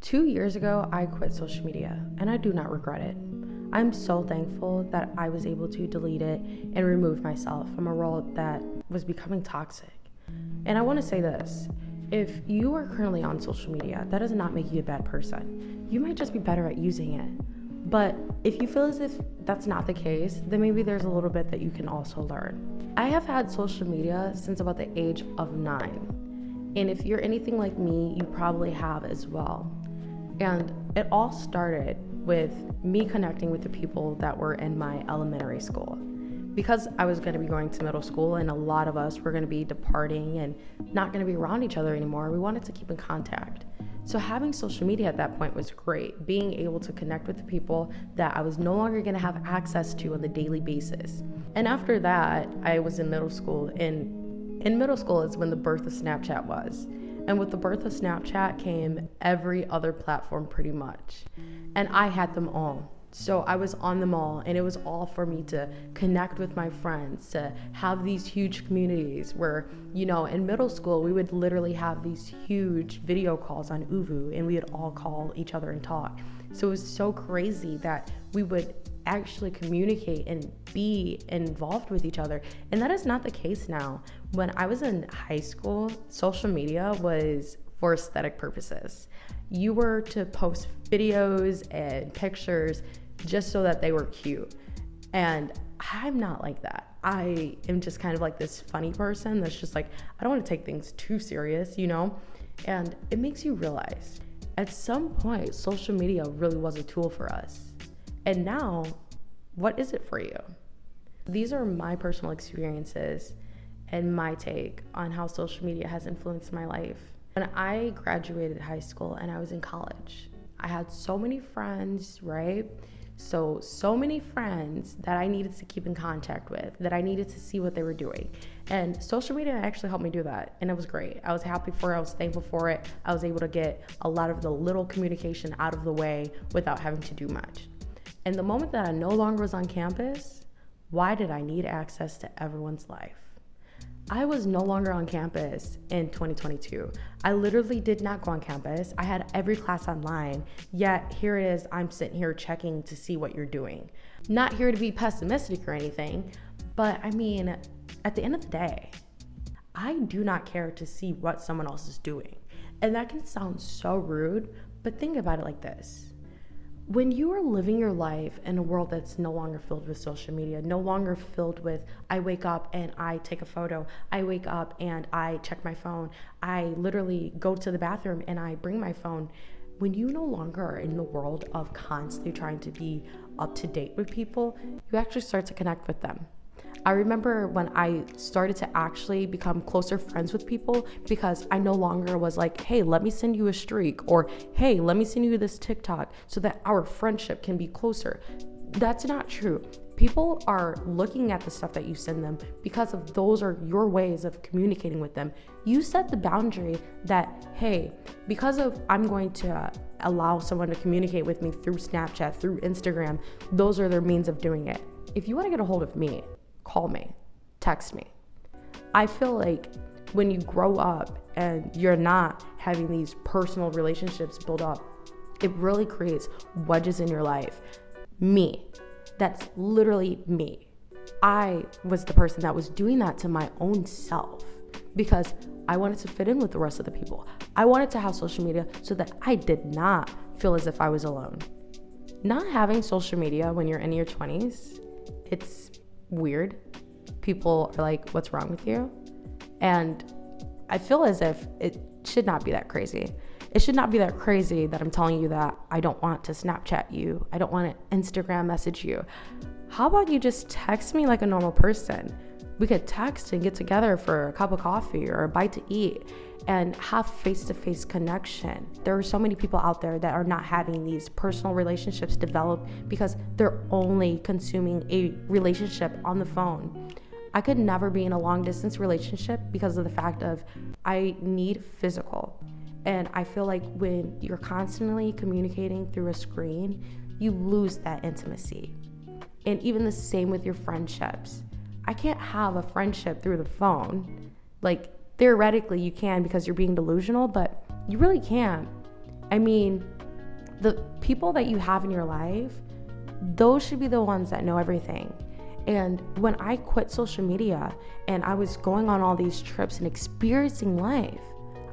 2 years ago, I quit social media, and I do not regret it. I'm so thankful that I was able to delete it and remove myself from a world that was becoming toxic. And I want to say this. If you are currently on social media, that does not make you a bad person. You might just be better at using it. But if you feel as if that's not the case, then maybe there's a little bit that you can also learn. I have had social media since about the age of 9. And if you're anything like me, you probably have as well. And it all started with me connecting with the people that were in my elementary school. Because I was going to be going to middle school and a lot of us were going to be departing and not going to be around each other anymore, we wanted to keep in contact. So having social media at that point was great, being able to connect with the people that I was no longer going to have access to on the daily basis. And after that, I was in middle school, and in middle school is when the birth of Snapchat was. And with the birth of Snapchat came every other platform pretty much. And I had them all. So I was on them all, and it was all for me to connect with my friends, to have these huge communities where, in middle school, we would literally have these huge video calls on Uvu, and we would all call each other and talk. So it was so crazy that we would actually communicate and be involved with each other. And that is not the case now. When I was in high school, social media was for aesthetic purposes. You were to post videos and pictures just so that they were cute. And I'm not like that. I am just kind of like this funny person that's just like, I don't want to take things too serious, And it makes you realize at some point, social media really was a tool for us. And now, what is it for you? These are my personal experiences and my take on how social media has influenced my life. When I graduated high school and I was in college, I had so many friends, right? So many friends that I needed to keep in contact with, that I needed to see what they were doing. And social media actually helped me do that. And it was great. I was happy for it. I was thankful for it. I was able to get a lot of the little communication out of the way without having to do much. And the moment that I no longer was on campus, why did I need access to everyone's life? I was no longer on campus in 2022. I literally did not go on campus. I had every class online, yet here it is, I'm sitting here checking to see what you're doing. Not here to be pessimistic or anything, but at the end of the day, I do not care to see what someone else is doing. And that can sound so rude, but think about it like this. When you are living your life in a world that's no longer filled with social media, no longer filled with, I wake up and I take a photo, I wake up and I check my phone, I literally go to the bathroom and I bring my phone. When you no longer are in the world of constantly trying to be up to date with people, you actually start to connect with them. I remember when I started to actually become closer friends with people because I no longer was like, hey, let me send you a streak, or hey, let me send you this TikTok so that our friendship can be closer. That's not true. People are looking at the stuff that you send them because of those are your ways of communicating with them. You set the boundary that, hey, because of I'm going to allow someone to communicate with me through Snapchat, through Instagram, those are their means of doing it. If you want to get a hold of me, call me, text me. I feel like when you grow up and you're not having these personal relationships build up, it really creates wedges in your life. Me, that's literally me. I was the person that was doing that to my own self because I wanted to fit in with the rest of the people. I wanted to have social media so that I did not feel as if I was alone. Not having social media when you're in your 20s, it's weird. People are like, what's wrong with you? And I feel as if it should not be that crazy. It should not be that crazy that I'm telling you that I don't want to Snapchat you. I don't want to Instagram message you. How about you just text me like a normal person? We could text and get together for a cup of coffee or a bite to eat and have face-to-face connection. There are so many people out there that are not having these personal relationships develop because they're only consuming a relationship on the phone. I could never be in a long-distance relationship because of the fact of I need physical. And I feel like when you're constantly communicating through a screen, you lose that intimacy. And even the same with your friendships. I can't have a friendship through the phone. Like, theoretically you can because you're being delusional, but you really can't. The people that you have in your life, those should be the ones that know everything. And when I quit social media and I was going on all these trips and experiencing life,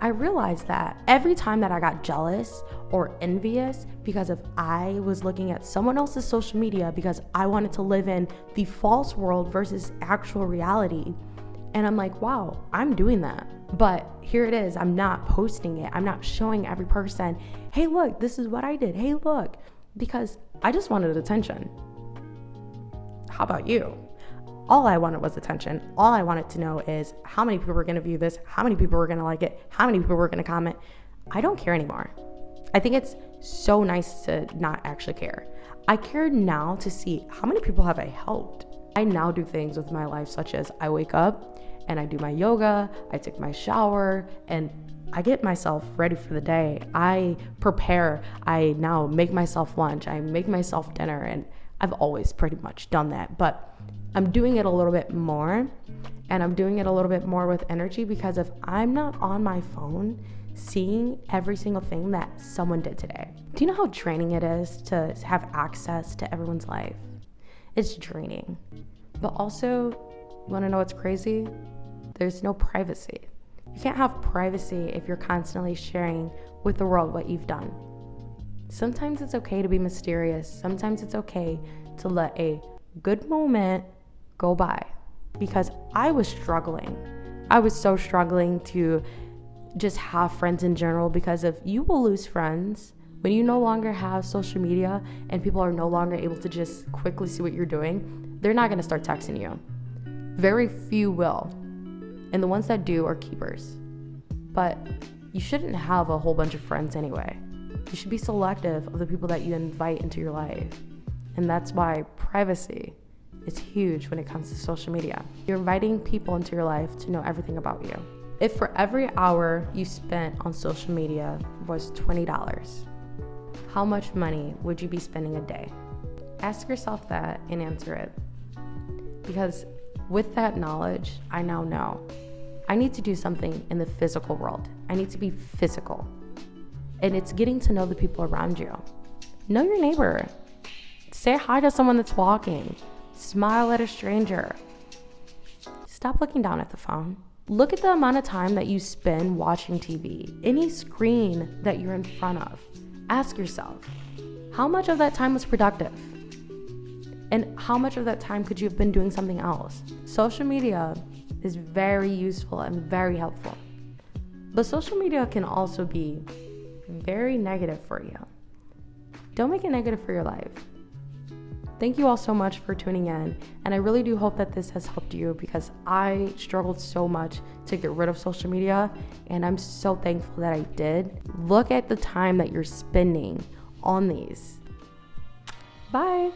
I realized that every time that I got jealous or envious because of I was looking at someone else's social media because I wanted to live in the false world versus actual reality. And I'm like, wow, I'm doing that. But here it is, I'm not posting it. I'm not showing every person, hey, look, this is what I did. Hey, look, because I just wanted attention. How about you? All I wanted was attention. All I wanted to know is how many people were going to view this, how many people were going to like it, how many people were going to comment. I don't care anymore. I think it's so nice to not actually care. I care now to see how many people have I helped. I now do things with my life such as I wake up and I do my yoga, I take my shower, and I get myself ready for the day. I prepare, I now make myself lunch, I make myself dinner, and I've always pretty much done that. But I'm doing it a little bit more, and I'm doing it a little bit more with energy because if I'm not on my phone seeing every single thing that someone did today. Do you know how draining it is to have access to everyone's life? It's draining. But also, you wanna know what's crazy? There's no privacy. You can't have privacy if you're constantly sharing with the world what you've done. Sometimes it's okay to be mysterious. Sometimes it's okay to let a good moment go by. Because I was struggling. I was so struggling to just have friends in general, because if you will lose friends when you no longer have social media and people are no longer able to just quickly see what you're doing, they're not gonna start texting you. Very few will. And the ones that do are keepers. But you shouldn't have a whole bunch of friends anyway. You should be selective of the people that you invite into your life. And that's why privacy is huge when it comes to social media. You're inviting people into your life to know everything about you. If for every hour you spent on social media was $20, how much money would you be spending a day? Ask yourself that and answer it. Because with that knowledge, I now know I need to do something in the physical world. I need to be physical. And it's getting to know the people around you. Know your neighbor. Say hi to someone that's walking. Smile at a stranger. Stop looking down at the phone. Look at the amount of time that you spend watching TV, any screen that you're in front of. Ask yourself, how much of that time was productive? And how much of that time could you have been doing something else? Social media is very useful and very helpful. But social media can also be very negative for you. Don't make it negative for your life. Thank you all so much for tuning in, and I really do hope that this has helped you because I struggled so much to get rid of social media, and I'm so thankful that I did. Look at the time that you're spending on these. Bye.